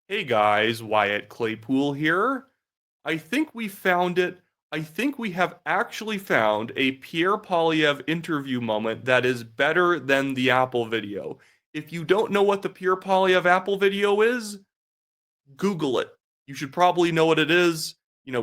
Hey guys, Wyatt Claypool here. I think we found it. I think we have actually found a Pierre Poilievre interview moment that is better than the Apple video. If you don't know what the Pierre Poilievre Apple video is, Google it. You should probably know what it is.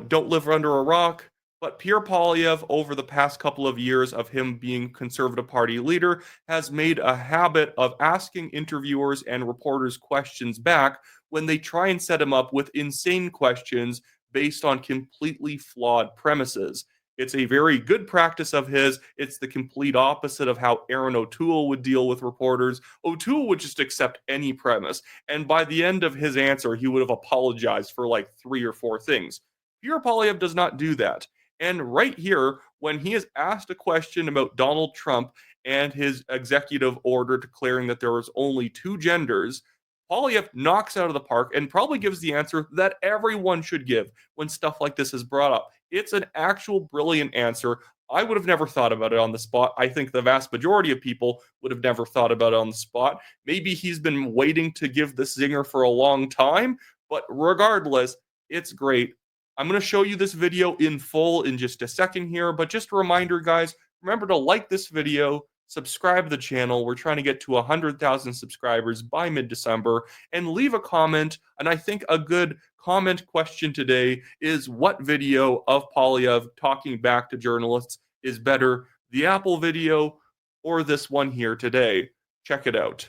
Don't live under a rock. But Pierre Poilievre, over the past couple of years of him being Conservative Party leader, has made a habit of asking interviewers and reporters questions back when they try and set him up with insane questions based on completely flawed premises. It's a very good practice of his. It's the complete opposite of how Aaron O'Toole would deal with reporters. O'Toole would just accept any premise. And by the end of his answer, he would have apologized for like three or four things. Pierre Poilievre does not do that. And right here, when he is asked a question about Donald Trump and his executive order declaring that there was only two genders, Poilievre knocks out of the park and probably gives the answer that everyone should give when stuff like this is brought up. It's an actual brilliant answer. I would have never thought about it on the spot. I think the vast majority of people would have never thought about it on the spot. Maybe he's been waiting to give this zinger for a long time, but regardless, it's great. I'm going to show you this video in full in just a second here, but just a reminder, guys, remember to like this video, subscribe to the channel. We're trying to get to 100,000 subscribers by mid-December, and leave a comment. And I think a good comment question today is, what video of Poilievre talking back to journalists is better, the Apple video or this one here today? Check it out.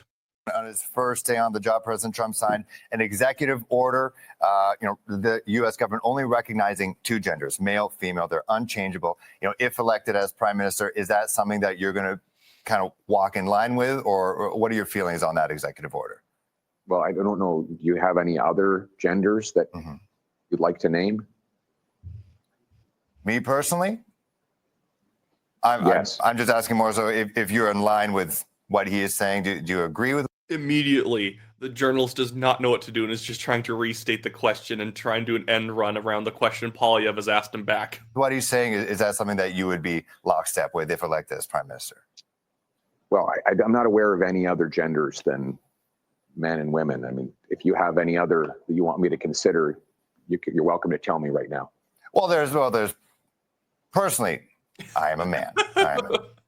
On his first day on the job, President Trump signed an executive order, the U.S. government only recognizing two genders, male, female. They're unchangeable. If elected as prime minister, is that something that you're going to kind of walk in line with, or what are your feelings on that executive order? Well, I don't know. Do you have any other genders that you'd like to name? Me personally? Yes. I'm just asking more so if you're in line with what he is saying. Do you agree with? Immediately, the journalist does not know what to do and is just trying to restate the question and try and do an end run around the question Poilievre has asked him back. What he's saying, is that something that you would be lockstep with if elected as prime minister? Well, I'm not aware of any other genders than men and women. I mean, if you have any other that you want me to consider, you're welcome to tell me right now. Well, there's personally, I am a man.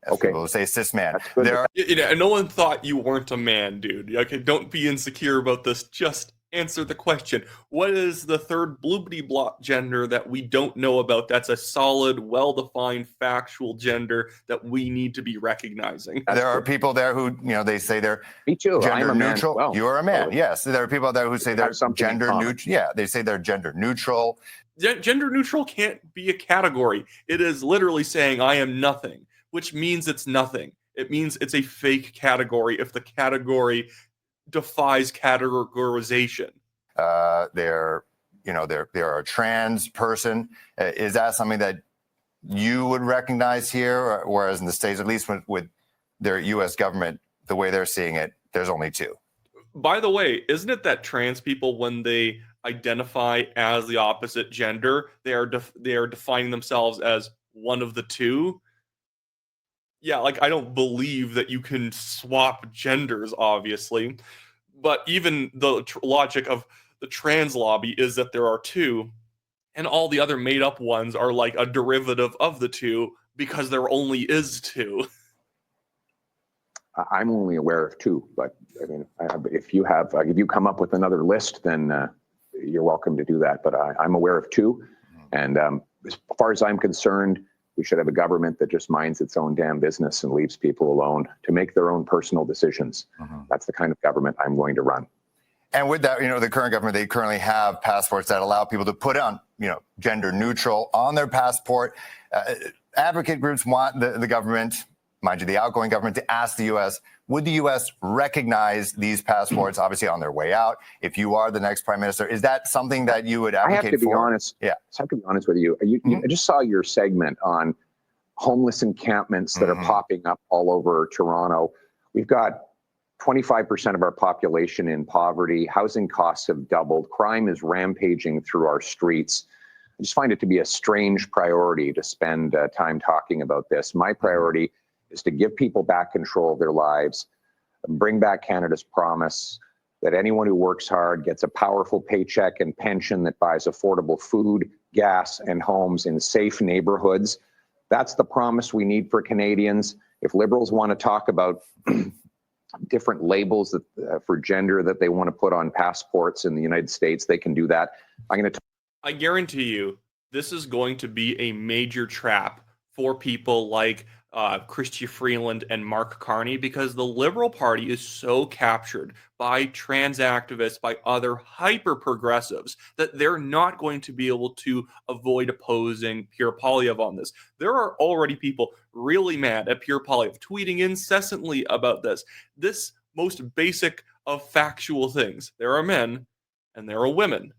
Okay. People say cis man. No one thought you weren't a man, dude. Okay, don't be insecure about this. Just answer the question. What is the third bloopity block gender that we don't know about? That's a solid, well-defined, factual gender that we need to be recognizing. There are people there who, they say they're gender neutral. Well, you are a man. Yes. There are people there who say they're gender neutral. Yeah. They say they're gender neutral. Gender neutral can't be a category. It is literally saying I am nothing, which means it's nothing. It means it's a fake category if the category defies categorization. They're a trans person. Is that something that you would recognize here? Whereas in the States, at least with their U.S. government, the way they're seeing it, there's only two. By the way, isn't it that trans people, when they identify as the opposite gender, they are defining themselves as one of the two? Yeah, like, I don't believe that you can swap genders, obviously, but even the logic of the trans lobby is that there are two, and all the other made-up ones are like a derivative of the two because there only is two. I'm only aware of two, but I mean, if you come up with another list, then you're welcome to do that. But I'm aware of two, and as far as I'm concerned, we should have a government that just minds its own damn business and leaves people alone to make their own personal decisions. That's the kind of government I'm going to run. And with that, the current government, they currently have passports that allow people to put on, gender neutral on their passport. Advocate groups want the government, mind you, the outgoing government, to ask the U.S., would the U.S. recognize these passports, obviously on their way out, if you are the next prime minister? Is that something that you would advocate for? I have to be honest. Yeah. I have to be honest with you. I just saw your segment on homeless encampments that are popping up all over Toronto. We've got 25% of our population in poverty. Housing costs have doubled. Crime is rampaging through our streets. I just find it to be a strange priority to spend time talking about this. My priority is to give people back control of their lives, bring back Canada's promise, that anyone who works hard gets a powerful paycheck and pension that buys affordable food, gas, and homes in safe neighborhoods. That's the promise we need for Canadians. If Liberals want to talk about different labels that, for gender that they want to put on passports in the United States, they can do that. I guarantee you, this is going to be a major trap for people like Chrystia Freeland and Mark Carney, because the Liberal Party is so captured by trans activists, by other hyper progressives, that they're not going to be able to avoid opposing Pierre Poilievre on this. There are already people really mad at Pierre Poilievre, tweeting incessantly about this most basic of factual things. There are men and there are women.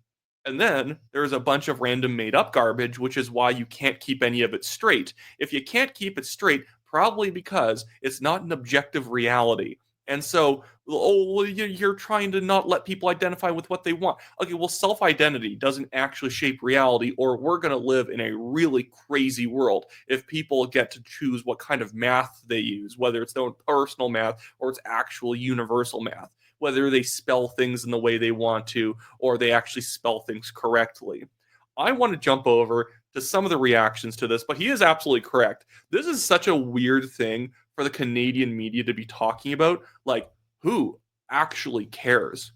And then there's a bunch of random made up garbage, which is why you can't keep any of it straight. If you can't keep it straight, probably because it's not an objective reality. And so, you're trying to not let people identify with what they want. Okay, well, self-identity doesn't actually shape reality, or we're going to live in a really crazy world if people get to choose what kind of math they use, whether it's their own personal math or it's actual universal math, whether they spell things in the way they want to or they actually spell things correctly. I want to jump over to some of the reactions to this, but he is absolutely correct. This is such a weird thing for the Canadian media to be talking about. Like, who actually cares?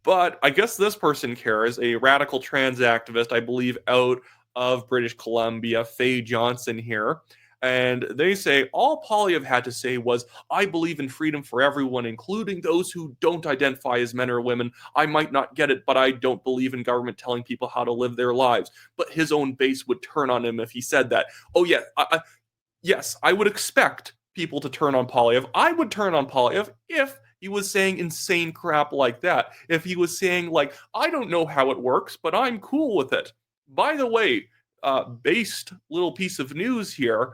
But I guess this person cares. A radical trans activist, I believe, out of British Columbia, Faye Johnson here. And they say all Poilievre had to say was, I believe in freedom for everyone, including those who don't identify as men or women. I might not get it, but I don't believe in government telling people how to live their lives. But his own base would turn on him if he said that. Oh, yeah. Yes, I would expect people to turn on Poilievre. I would turn on Poilievre if he was saying insane crap like that. If he was saying, like, I don't know how it works, but I'm cool with it. By the way, based little piece of news here,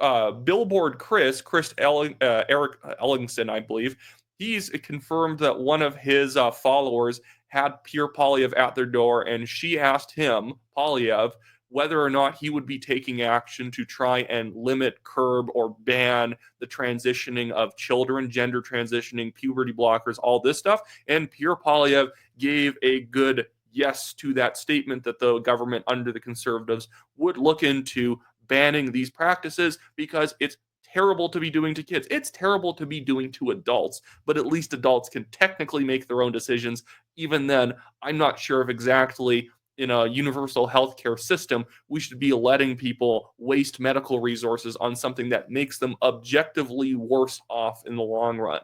Billboard Eric Ellingson, I believe, he's confirmed that one of his followers had Pierre Poilievre at their door, and she asked him, Poilievre, whether or not he would be taking action to try and limit, curb, or ban the transitioning of children, gender transitioning, puberty blockers, all this stuff. And Pierre Poilievre gave a good yes to that statement that the government under the Conservatives would look into banning these practices, because it's terrible to be doing to kids. It's terrible to be doing to adults, but at least adults can technically make their own decisions. Even then, I'm not sure if exactly in a universal healthcare system we should be letting people waste medical resources on something that makes them objectively worse off in the long run.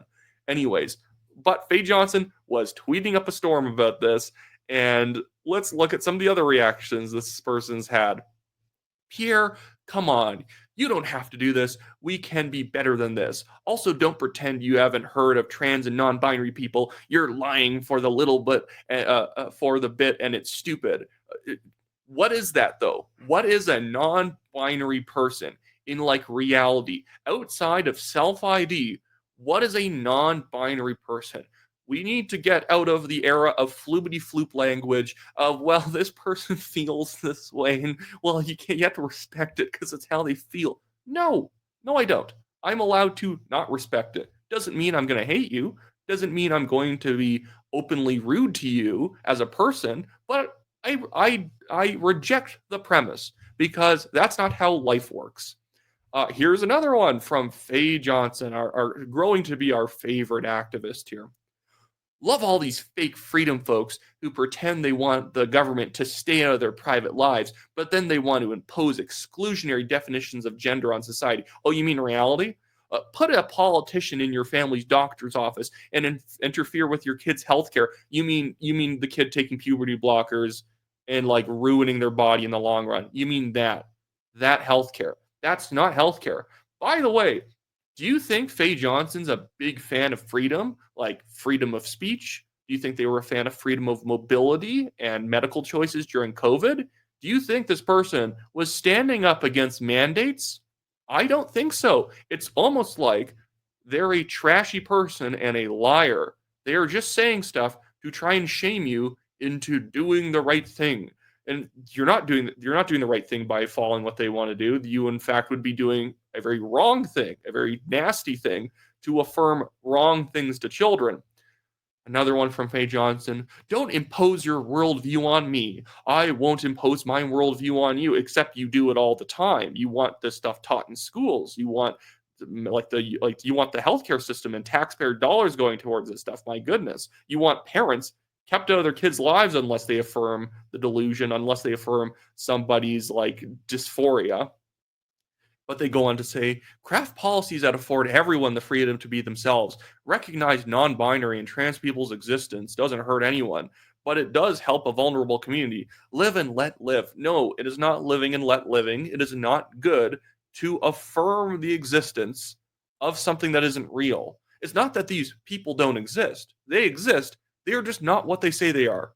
Anyways, but Faye Johnson was tweeting up a storm about this, and let's look at some of the other reactions this person's had. Pierre, come on. You don't have to do this. We can be better than this. Also, don't pretend you haven't heard of trans and non-binary people. You're lying for the little bit, for the bit, and it's stupid. What is that, though? What is a non-binary person in, like, reality? Outside of self-ID, what is a non-binary person? We need to get out of the era of floopity-floop language of, well, this person feels this way, and, well, you have to respect it because it's how they feel. No, I don't. I'm allowed to not respect it. Doesn't mean I'm going to hate you. Doesn't mean I'm going to be openly rude to you as a person, but I reject the premise, because that's not how life works. Here's another one from Faye Johnson, our growing to be our favorite activist here. Love all these fake freedom folks who pretend they want the government to stay out of their private lives, but then they want to impose exclusionary definitions of gender on society. Oh, you mean reality? Put a politician in your family's doctor's office and interfere with your kid's healthcare. You mean the kid taking puberty blockers and, like, ruining their body in the long run? You mean that healthcare? That's not healthcare. By the way, do you think Faye Johnson's a big fan of freedom, like freedom of speech? Do you think they were a fan of freedom of mobility and medical choices during COVID? Do you think this person was standing up against mandates? I don't think so. It's almost like they're a trashy person and a liar. They are just saying stuff to try and shame you into doing the right thing. And you're not doing the right thing by following what they want to do. You, in fact, would be doing a very wrong thing, a very nasty thing, to affirm wrong things to children. Another one from Faye Johnson. Don't impose your worldview on me. I won't impose my worldview on you, except you do it all the time. You want this stuff taught in schools. You want you want the healthcare system and taxpayer dollars going towards this stuff. My goodness. You want parents kept out of their kids' lives unless they affirm the delusion, unless they affirm somebody's like dysphoria. But they go on to say, craft policies that afford everyone the freedom to be themselves. Recognize non binary and trans people's existence doesn't hurt anyone, but it does help a vulnerable community. Live and let live. No, it is not living and let living. It is not good to affirm the existence of something that isn't real. It's not that these people don't exist, they exist. They are just not what they say they are.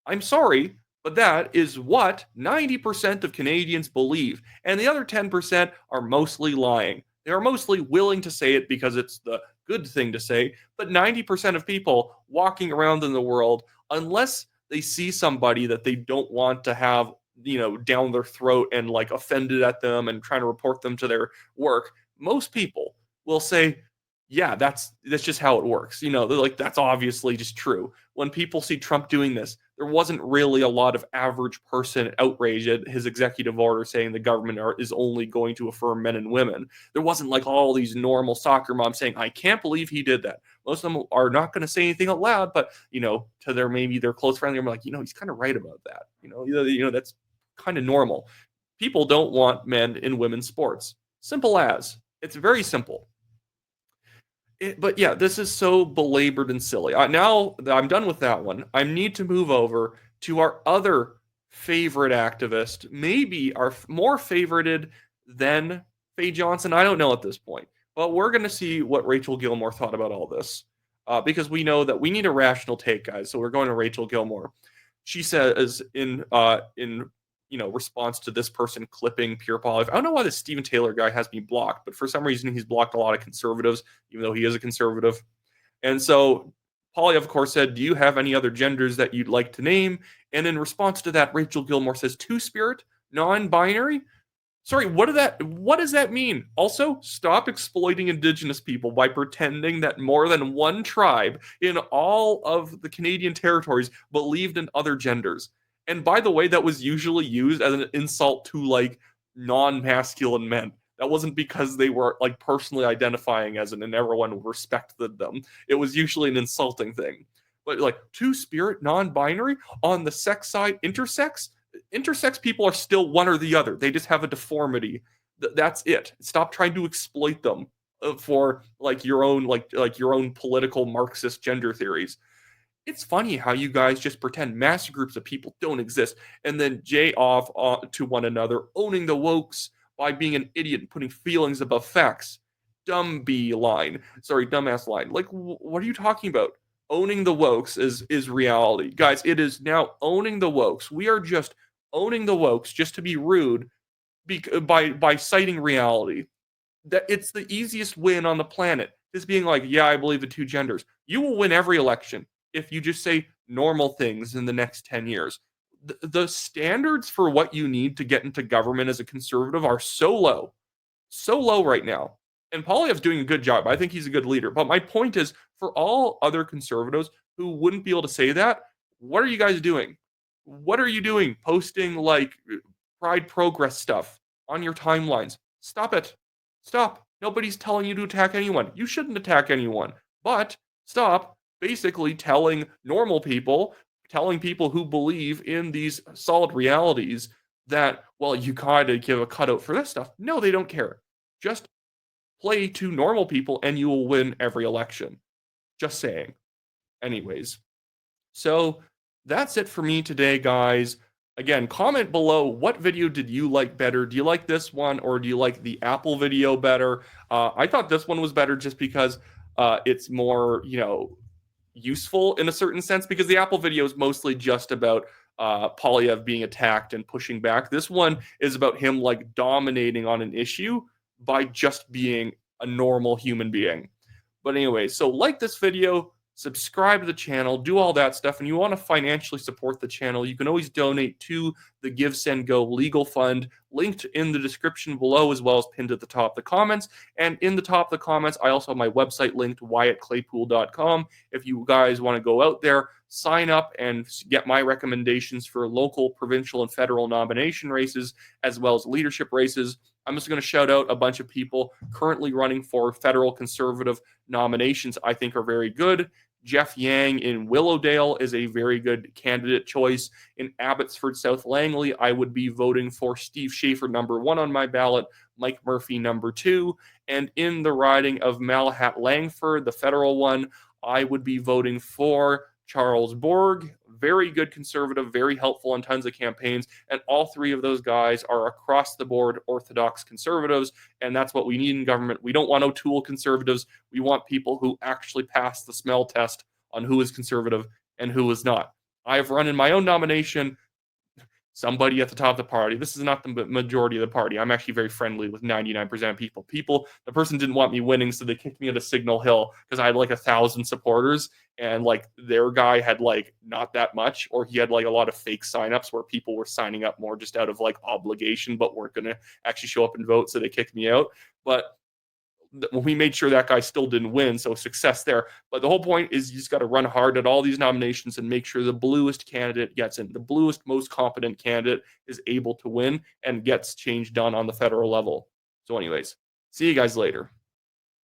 I'm sorry, but that is what 90% of Canadians believe. And the other 10% are mostly lying. They are mostly willing to say it because it's the good thing to say. But 90% of people walking around in the world, unless they see somebody that they don't want to have, down their throat and like offended at them and trying to report them to their work, most people will say, yeah, that's just how it works. They're like, that's obviously just true. When people see Trump doing this, there wasn't really a lot of average person outrage at his executive order saying the government is only going to affirm men and women. There wasn't like all these normal soccer moms saying, I can't believe he did that. Most of them are not going to say anything out loud, but to their close friends, they're like, he's kind of right about that. That's kind of normal. People don't want men in women's sports. Simple as. It's very simple. But yeah, this is so belabored and silly. Now that I'm done with that one, I need to move over to our other favorite activist, maybe our more favorited than Faye Johnson. I don't know at this point, but we're going to see what Rachel Gilmore thought about all this, because we know that we need a rational take, guys. So we're going to Rachel Gilmore. She says in response to this person clipping Pierre Poilievre. I don't know why this Stephen Taylor guy has me blocked, but for some reason he's blocked a lot of conservatives, even though he is a conservative. And so Poilievre, of course, said, do you have any other genders that you'd like to name? And in response to that, Rachel Gilmore says, two-spirit, non-binary. Sorry, what does that mean? Also, stop exploiting Indigenous people by pretending that more than one tribe in all of the Canadian territories believed in other genders. And by the way, that was usually used as an insult to like non-masculine men. That wasn't because they were like personally identifying as an and everyone respected them. It was usually an insulting thing. But like two-spirit, non-binary, on the sex side, intersex people are still one or the other. They just have a deformity. That's it. Stop trying to exploit them for like your own your own political Marxist gender theories. It's funny how you guys just pretend massive groups of people don't exist and then jay off to one another, owning the wokes by being an idiot and putting feelings above facts. Dumbass line. Like, what are you talking about? Owning the wokes is reality. Guys, it is now owning the wokes. We are just owning the wokes just to be rude by citing reality. That it's the easiest win on the planet. Just being like, yeah, I believe in two genders. You will win every election if you just say normal things in the next 10 years. The standards for what you need to get into government as a conservative are so low right now. And Poilievre's doing a good job. I think he's a good leader. But my point is, for all other conservatives who wouldn't be able to say that, what are you guys doing? What are you doing? Posting like Pride Progress stuff on your timelines. Stop it. Stop. Nobody's telling you to attack anyone. You shouldn't attack anyone. But stop basically telling people who believe in these solid realities that, well, you gotta give a cutout for this stuff. No, they don't care. Just play to normal people and you will win every election. Just saying. Anyways, so that's it for me today, guys. Again, comment below, what video did you like better? Do you like this one or do you like the Apple video better? I thought this one was better just because it's more, useful in a certain sense, because the Apple video is mostly just about Poilievre being attacked and pushing back. This one is about him like dominating on an issue by just being a normal human being. But anyway, so like this video, subscribe to the channel, do all that stuff, and you want to financially support the channel, you can always donate to the the Give, Send, Go legal fund, linked in the description below, as well as pinned at the top of the comments. And in the top of the comments, I also have my website linked, WyattClaypool.com. If you guys want to go out there, sign up and get my recommendations for local, provincial, and federal nomination races, as well as leadership races. I'm just going to shout out a bunch of people currently running for federal conservative nominations I think are very good. Jeff Yang in Willowdale is a very good candidate choice. In Abbotsford, South Langley, I would be voting for Steve Schaefer, number 1 on my ballot, Mike Murphy, number 2. And in the riding of Malahat Langford, the federal one, I would be voting for Charles Borg, very good conservative, very helpful on tons of campaigns. And all 3 of those guys are across the board orthodox conservatives. And that's what we need in government. We don't want O'Toole conservatives. We want people who actually pass the smell test on who is conservative and who is not. I've run in my own nomination somebody at the top of the party. This is not the majority of the party. I'm actually very friendly with 99% of people. The person didn't want me winning, so they kicked me into Signal Hill because I had like 1,000 supporters, and like their guy had like not that much, or he had like a lot of fake signups where people were signing up more just out of like obligation, but weren't going to actually show up and vote, so they kicked me out. But we made sure that guy still didn't win, so success there. But the whole point is you just got to run hard at all these nominations and make sure the bluest candidate gets in. The bluest, most competent candidate is able to win and gets change done on the federal level. So anyways, see you guys later.